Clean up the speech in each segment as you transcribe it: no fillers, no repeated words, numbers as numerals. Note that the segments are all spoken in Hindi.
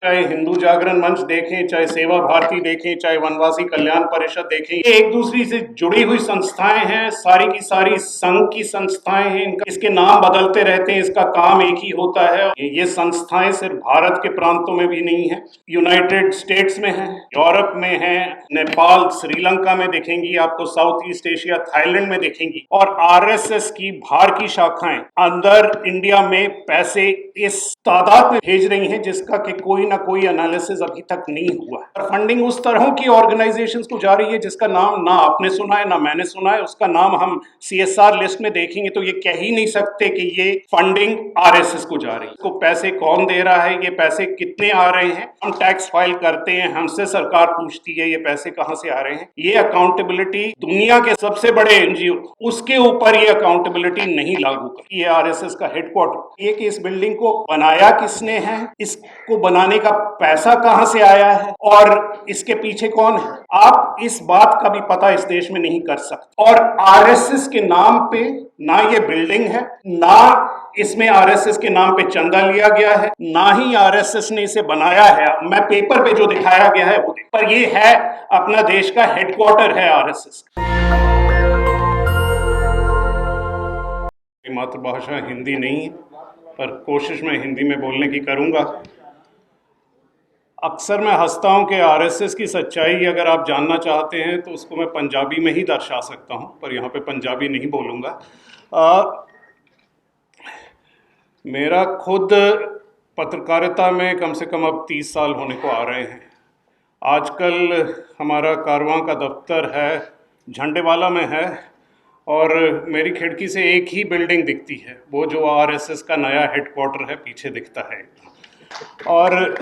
चाहे हिंदू जागरण मंच देखें, चाहे सेवा भारती देखें, चाहे वनवासी कल्याण परिषद देखें, ये एक दूसरी से जुड़ी हुई संस्थाएं हैं। सारी की सारी संघ की संस्थाएं हैं। इसके नाम बदलते रहते हैं, इसका काम एक ही होता है। ये संस्थाएं सिर्फ भारत के प्रांतों में भी नहीं है, यूनाइटेड स्टेट्स में है, यूरोप में है, नेपाल, श्रीलंका में दिखेंगी आपको, साउथ ईस्ट एशिया, थाईलैंड में दिखेंगी। और आरएसएस की बाहर की शाखाएं अंदर इंडिया में पैसे इस तादाद में भेज रही हैं जिसका कि कोई ना कोई एनालिसिस अभी तक नहीं हुआ है। और फंडिंग उस तरह की ऑर्गेनाइजेशंस को जा रही है जिसका नाम ना आपने सुना है ना मैंने सुना है। उसका नाम हम सीएसआर लिस्ट में देखेंगे तो ये कह ही नहीं सकते कि ये फंडिंग आरएसएस को जा रही है। इसको पैसे कौन दे रहा है, ये पैसे कितने आ रहे हैं, हम टैक्स फाइल करते हैं, हमसे सरकार पूछती है ये पैसे कहां से आ रहे हैं। ये अकाउंटेबिलिटी दुनिया के सबसे बड़े एनजीओ, उसके ऊपर ये अकाउंटेबिलिटी नहीं लागू कर। ये आरएसएस का हेडक्वार्टर, ये कि इस बिल्डिंग को बनाया किसने है, इसको बनाने का पैसा कहां से आया है और इसके पीछे कौन है, आप इस बात का भी पता इस देश में नहीं कर सकते। और आरएसएस के नाम पे ना ये बिल्डिंग है, ना इसमें आरएसएस के नाम पे चंदा लिया गया है, ना ही आरएसएस ने इसे बनाया है। मैं पेपर पे जो दिखाया गया है वो पर ये है अपना देश का हेडक्वार्टर है आरएसएस। मातृभाषा हिंदी नहीं, पर कोशिश मैं हिंदी में बोलने की करूंगा। अक्सर मैं हंसता हूं कि आरएसएस की सच्चाई अगर आप जानना चाहते हैं तो उसको मैं पंजाबी में ही दर्शा सकता हूं, पर यहाँ पे पंजाबी नहीं बोलूँगा। मेरा खुद पत्रकारिता में कम से कम अब 30 साल होने को आ रहे हैं। आजकल हमारा कारवां का दफ्तर है झंडेवाला में है और मेरी खिड़की से एक ही बिल्डिंग दिखती है, वो जो आरएसएस का नया हेडक्वार्टर है पीछे दिखता है। और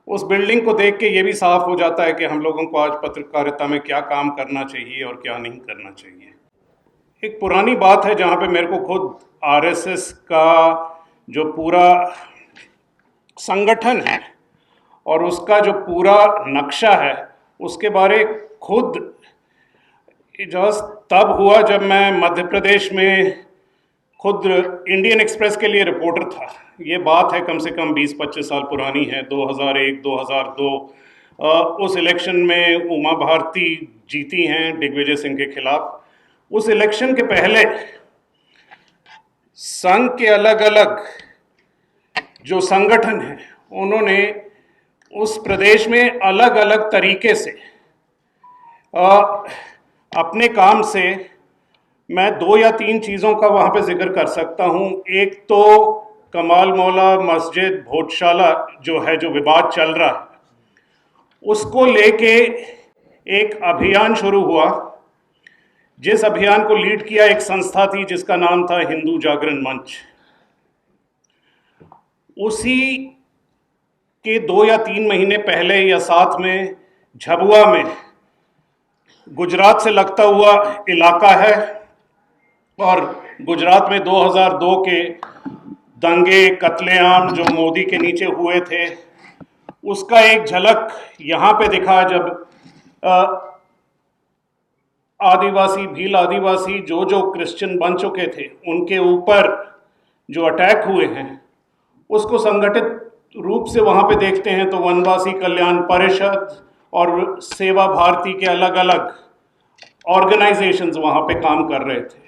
उस बिल्डिंग को देख के ये भी साफ हो जाता है कि हम लोगों को आज पत्रकारिता में क्या काम करना चाहिए और क्या नहीं करना चाहिए। एक पुरानी बात है जहाँ पे मेरे को खुद आरएसएस का जो पूरा संगठन है और उसका जो पूरा नक्शा है उसके बारे खुद इजाज़ तब हुआ जब मैं मध्य प्रदेश में खुद इंडियन एक्सप्रेस के लिए रिपोर्टर था। ये बात है कम से कम 20-25 साल पुरानी है, 2001-2002। उस इलेक्शन में उमा भारती जीती हैं दिग्विजय सिंह के खिलाफ। उस इलेक्शन के पहले संघ के अलग अलग जो संगठन हैं उन्होंने उस प्रदेश में अलग अलग तरीके से अपने काम से, मैं 2 या 3 चीज़ों का वहाँ पे जिक्र कर सकता हूँ। एक तो कमाल मौला मस्जिद भोजशाला जो है, जो विवाद चल रहा है, उसको लेके एक अभियान शुरू हुआ, जिस अभियान को लीड किया एक संस्था थी जिसका नाम था हिंदू जागरण मंच। उसी के 2 या 3 महीने पहले या साथ में झबुआ में, गुजरात से लगता हुआ इलाका है, और गुजरात में 2002 के दंगे कत्लेआम जो मोदी के नीचे हुए थे उसका एक झलक यहाँ पे दिखा जब आदिवासी, भील आदिवासी जो क्रिश्चियन बन चुके थे उनके ऊपर जो अटैक हुए हैं उसको संगठित रूप से वहाँ पे देखते हैं तो वनवासी कल्याण परिषद और सेवा भारती के अलग अलग ऑर्गेनाइजेशंस वहाँ पे काम कर रहे थे।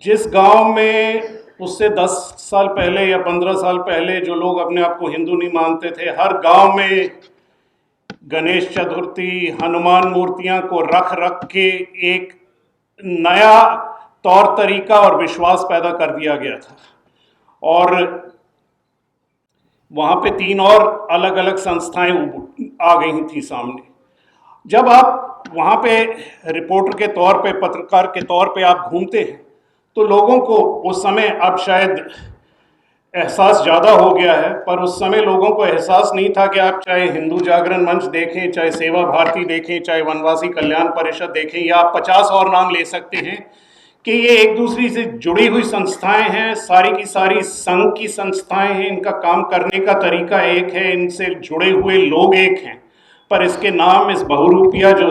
जिस गांव में उससे 10 साल पहले या 15 साल पहले जो लोग अपने आप को हिंदू नहीं मानते थे, हर गांव में गणेश चतुर्थी, हनुमान मूर्तियां को रख रख के एक नया तौर तरीका और विश्वास पैदा कर दिया गया था। और वहाँ पे 3 और अलग अलग संस्थाएं आ गई थी सामने। जब आप वहाँ पे रिपोर्टर के तौर पे, पत्रकार के तौर पे आप घूमते हैं तो लोगों को उस समय, अब शायद एहसास ज़्यादा हो गया है, पर उस समय लोगों को एहसास नहीं था कि आप चाहे हिंदू जागरण मंच देखें, चाहे सेवा भारती देखें, चाहे वनवासी कल्याण परिषद देखें, या आप 50 और नाम ले सकते हैं कि ये एक दूसरी से जुड़ी हुई संस्थाएं हैं। सारी की सारी संघ की संस्थाएं हैं, इनका काम करने का तरीका एक है, इनसे जुड़े हुए लोग एक हैं, पर इसके नाम, इस बहुरूपिया जो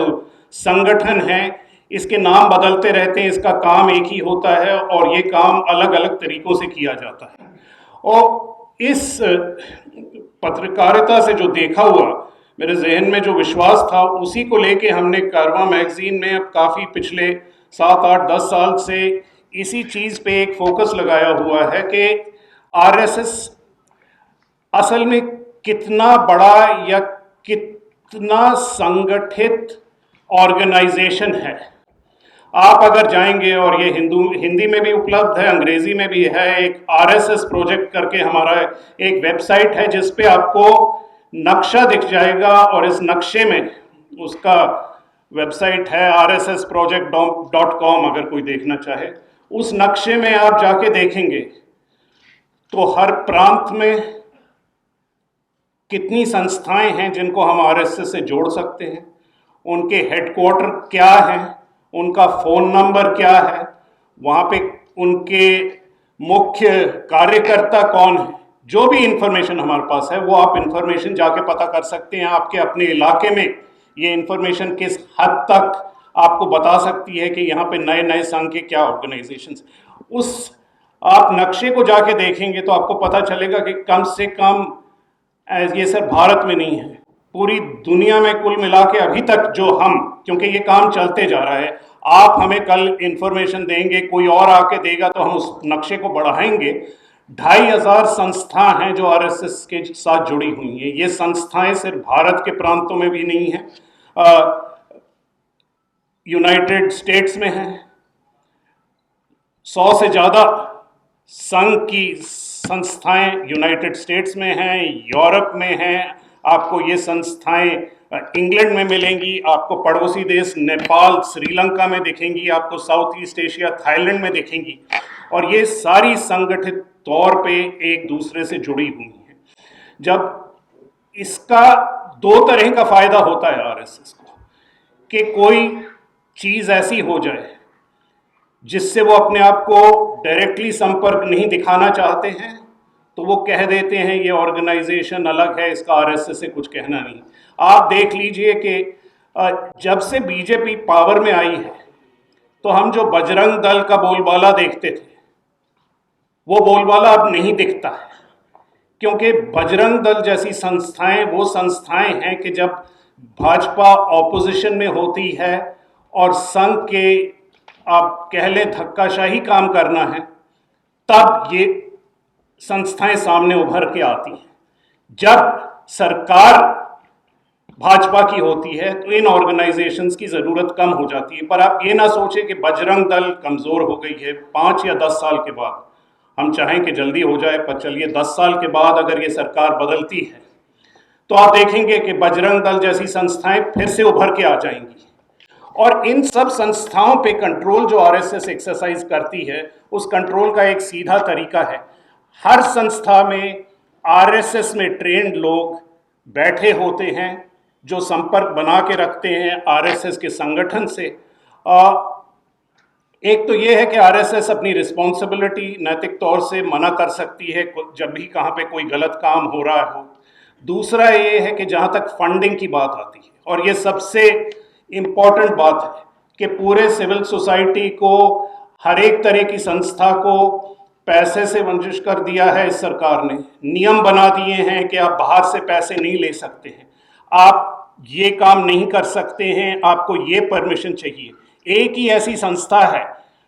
संगठन है, इसके नाम बदलते रहते हैं, इसका काम एक ही होता है और ये काम अलग अलग तरीकों से किया जाता है। और इस पत्रकारिता से जो देखा हुआ मेरे जहन में जो विश्वास था, उसी को लेके हमने कारवां मैगजीन में अब काफ़ी पिछले 7, 8, 10 साल से इसी चीज़ पे एक फोकस लगाया हुआ है कि आरएसएस असल में कितना बड़ा या कितना संगठित ऑर्गेनाइजेशन है। आप अगर जाएंगे, और ये हिंदी में भी उपलब्ध है, अंग्रेजी में भी है, एक आरएसएस प्रोजेक्ट करके हमारा एक वेबसाइट है जिस पे आपको नक्शा दिख जाएगा, और इस नक्शे में उसका वेबसाइट है rssproject.com, अगर कोई देखना चाहे। उस नक्शे में आप जाके देखेंगे तो हर प्रांत में कितनी संस्थाएं हैं जिनको हम आरएसएस से जोड़ सकते हैं, उनके हेडक्वार्टर क्या हैं, उनका फ़ोन नंबर क्या है, वहाँ पे उनके मुख्य कार्यकर्ता कौन है। जो भी इंफॉर्मेशन हमारे पास है वो आप इंफॉर्मेशन जाके पता कर सकते हैं। आपके अपने इलाके में ये इंफॉर्मेशन किस हद तक आपको बता सकती है कि यहाँ पे नए नए संघ के क्या ऑर्गेनाइजेशंस। उस आप नक्शे को जाके देखेंगे तो आपको पता चलेगा कि कम से कम, ये सिर्फ भारत में नहीं है, पूरी दुनिया में कुल मिला के अभी तक जो हम, क्योंकि ये काम चलते जा रहा है, आप हमें कल इंफॉर्मेशन देंगे, कोई और आके देगा तो हम उस नक्शे को बढ़ाएंगे। 2500 संस्था हैं जो आरएसएस के साथ जुड़ी हुई हैं। ये संस्थाएं सिर्फ भारत के प्रांतों में भी नहीं हैं, यूनाइटेड स्टेट्स में हैं, 100 से ज़्यादा संघ की संस्थाएं यूनाइटेड स्टेट्स में हैं, यूरोप में हैं। आपको ये संस्थाएं इंग्लैंड में मिलेंगी, आपको पड़ोसी देश नेपाल, श्रीलंका में दिखेंगी, आपको साउथ ईस्ट एशिया थाईलैंड में दिखेंगी, और ये सारी संगठित तौर पे एक दूसरे से जुड़ी हुई हैं। जब इसका दो तरह का फायदा होता है आरएसएस को, कि कोई चीज़ ऐसी हो जाए जिससे वो अपने आप को डायरेक्टली संपर्क नहीं दिखाना चाहते हैं तो वो कह देते हैं ये ऑर्गेनाइजेशन अलग है, इसका आरएसएस से कुछ कहना नहीं। आप देख लीजिए कि जब से बीजेपी पावर में आई है तो हम जो बजरंग दल का बोलबाला देखते थे वो बोलबाला अब नहीं दिखता है, क्योंकि बजरंग दल जैसी संस्थाएं वो संस्थाएं हैं कि जब भाजपा ऑपोजिशन में होती है और संघ के, आप कह लें, धक्काशाही काम करना है, तब ये संस्थाएं सामने उभर के आती हैं। जब सरकार भाजपा की होती है तो इन ऑर्गेनाइजेशंस की ज़रूरत कम हो जाती है। पर आप ये ना सोचें कि बजरंग दल कमज़ोर हो गई है 5 या 10 साल के बाद। हम चाहें कि जल्दी हो जाए, पर चलिए 10 साल के बाद अगर ये सरकार बदलती है तो आप देखेंगे कि बजरंग दल जैसी संस्थाएं फिर से उभर के आ जाएंगी। और इन सब संस्थाओं पे कंट्रोल जो आरएसएस एक्सरसाइज करती है, उस कंट्रोल का एक सीधा तरीका है, हर संस्था में आरएसएस में ट्रेंड लोग बैठे होते हैं जो संपर्क बना के रखते हैं आरएसएस के संगठन से। एक तो ये है कि आरएसएस अपनी रिस्पॉन्सिबिलिटी नैतिक तौर से मना कर सकती है जब भी कहाँ पे कोई गलत काम हो रहा हो। दूसरा ये है कि जहाँ तक फंडिंग की बात आती है, और ये सबसे इम्पॉर्टेंट बात है कि पूरे सिविल सोसाइटी को, हर एक तरह की संस्था को पैसे से वंचित कर दिया है इस सरकार ने। नियम बना दिए हैं कि आप बाहर से पैसे नहीं ले सकते हैं, आप ये काम नहीं कर सकते हैं, आपको ये परमिशन चाहिए। एक ही ऐसी संस्था है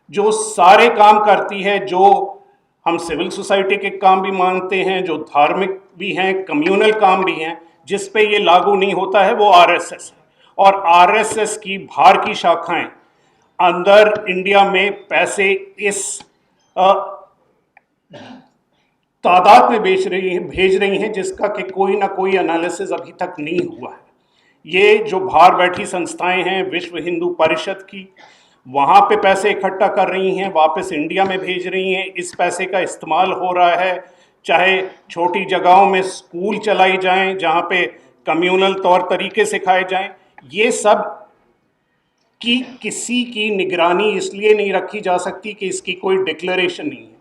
जो सारे काम करती है, जो हम सिविल सोसाइटी के काम भी मानते हैं, जो धार्मिक भी हैं, कम्युनल काम भी हैं, जिस पे ये लागू नहीं होता है वो आरएसएस है। और आरएसएस की बाहर की शाखाएं अंदर इंडिया में पैसे इस तादाद में भेज रही हैं जिसका कि कोई ना कोई एनालिसिस अभी तक नहीं हुआ है। ये जो बाहर बैठी संस्थाएं हैं विश्व हिंदू परिषद की, वहाँ पे पैसे इकट्ठा कर रही हैं, वापस इंडिया में भेज रही हैं। इस पैसे का इस्तेमाल हो रहा है, चाहे छोटी जगहों में स्कूल चलाई जाएं जहाँ पे कम्युनल तौर तरीके सिखाए जाएं। ये सब की किसी की निगरानी इसलिए नहीं रखी जा सकती कि इसकी कोई डिक्लेरेशन नहीं है।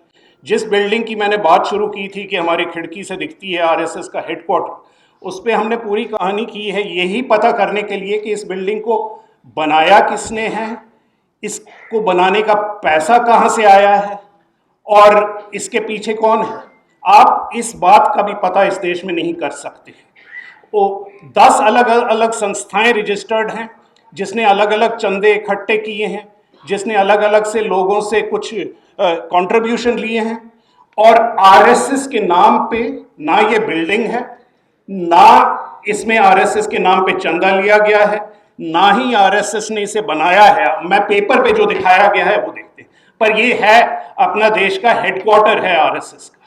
जिस बिल्डिंग की मैंने बात शुरू की थी कि हमारी खिड़की से दिखती है आरएसएस का हेडक्वार्टर, उस पर हमने पूरी कहानी की है यही पता करने के लिए कि इस बिल्डिंग को बनाया किसने है, इसको बनाने का पैसा कहाँ से आया है और इसके पीछे कौन है। आप इस बात का भी पता इस देश में नहीं कर सकते। वो 10 अलग अलग संस्थाएं रजिस्टर्ड हैं, जिसने अलग अलग चंदे इकट्ठे किए हैं, जिसने अलग अलग से लोगों से कुछ कंट्रीब्यूशन लिए हैं, और आरएसएस के नाम पे ना ये बिल्डिंग है, ना इसमें आरएसएस के नाम पे चंदा लिया गया है, ना ही आरएसएस ने इसे बनाया है। मैं पेपर पे जो दिखाया गया है वो देखते हैं, पर ये है अपना देश का हेडक्वार्टर है आरएसएस का।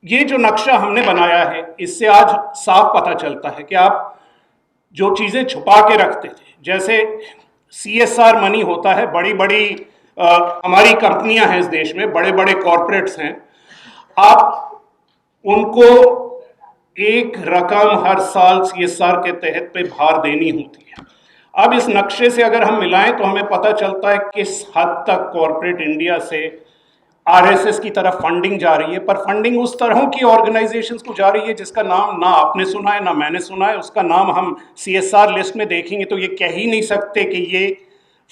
ये जो नक्शा हमने बनाया है, इससे आज साफ पता चलता है कि आप जो चीजें छुपा के रखते थे, जैसे सीएसआर मनी होता है, बड़ी बड़ी हमारी कंपनियां हैं इस देश में, बड़े बड़े कॉरपोरेट्स हैं, आप उनको एक रकम हर साल सीएसआर के तहत पे भार देनी होती है। अब इस नक्शे से अगर हम मिलाएं तो हमें पता चलता है किस हद तक कॉरपोरेट इंडिया से आरएसएस की तरफ फंडिंग जा रही है, पर फंडिंग उस तरह की ऑर्गेनाइजेशंस को जा रही है जिसका नाम ना आपने सुना है ना मैंने सुना है। उसका नाम हम सीएसआर लिस्ट में देखेंगे तो ये कह ही नहीं सकते कि ये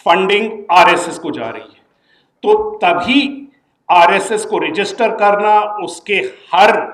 फंडिंग आरएसएस को जा रही है। तो तभी आरएसएस को रजिस्टर करना, उसके हर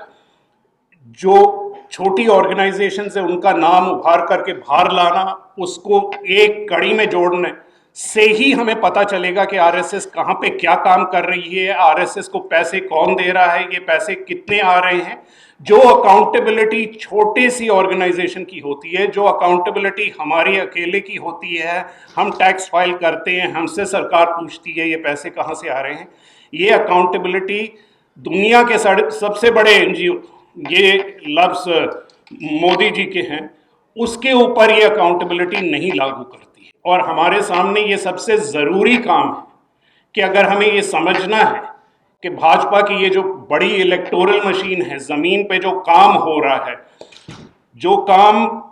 जो छोटी ऑर्गेनाइजेशन है उनका नाम उभार करके बाहर लाना, उसको एक कड़ी में जोड़ने से ही हमें पता चलेगा कि आरएसएस कहाँ पे क्या काम कर रही है, आरएसएस को पैसे कौन दे रहा है, ये पैसे कितने आ रहे हैं। जो अकाउंटेबिलिटी छोटे सी ऑर्गेनाइजेशन की होती है, जो अकाउंटेबिलिटी हमारी अकेले की होती है, हम टैक्स फाइल करते हैं, हमसे सरकार पूछती है ये पैसे कहाँ से आ रहे हैं, ये अकाउंटेबिलिटी दुनिया के सबसे बड़े एनजीओ, ये लफ्ज़ मोदी जी के हैं, उसके ऊपर ये अकाउंटेबिलिटी नहीं लागू करती है। और हमारे सामने ये सबसे ज़रूरी काम है कि अगर हमें ये समझना है कि भाजपा की ये जो बड़ी इलेक्टोरल मशीन है, ज़मीन पे जो काम हो रहा है, जो काम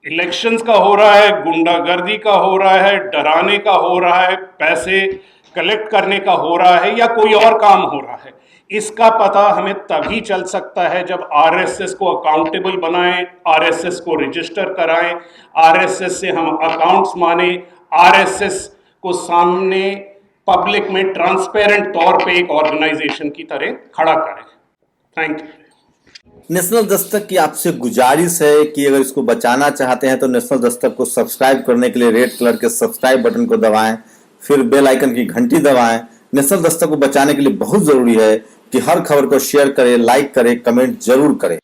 इलेक्शंस का हो रहा है, गुंडागर्दी का हो रहा है, डराने का हो रहा है, पैसे कलेक्ट करने का हो रहा है, या कोई और काम हो रहा है, इसका पता हमें तभी चल सकता है जब आरएसएस को अकाउंटेबल बनाएं, आरएसएस को रजिस्टर कराएं, आरएसएस से हम अकाउंट्स माने, आरएसएस को सामने पब्लिक में ट्रांसपेरेंट तौर पे एक ऑर्गेनाइजेशन की तरह खड़ा करें। Thank you. नेशनल दस्तक की आपसे गुजारिश है कि अगर इसको बचाना चाहते हैं तो नेशनल दस्तक को सब्सक्राइब करने के लिए रेड कलर के सब्सक्राइब बटन को दबाएं, फिर बेल आइकन की घंटी दबाएं। नेशनल दस्तक को बचाने के लिए बहुत जरूरी है कि हर खबर को शेयर करें, लाइक करें, कमेंट जरूर करें।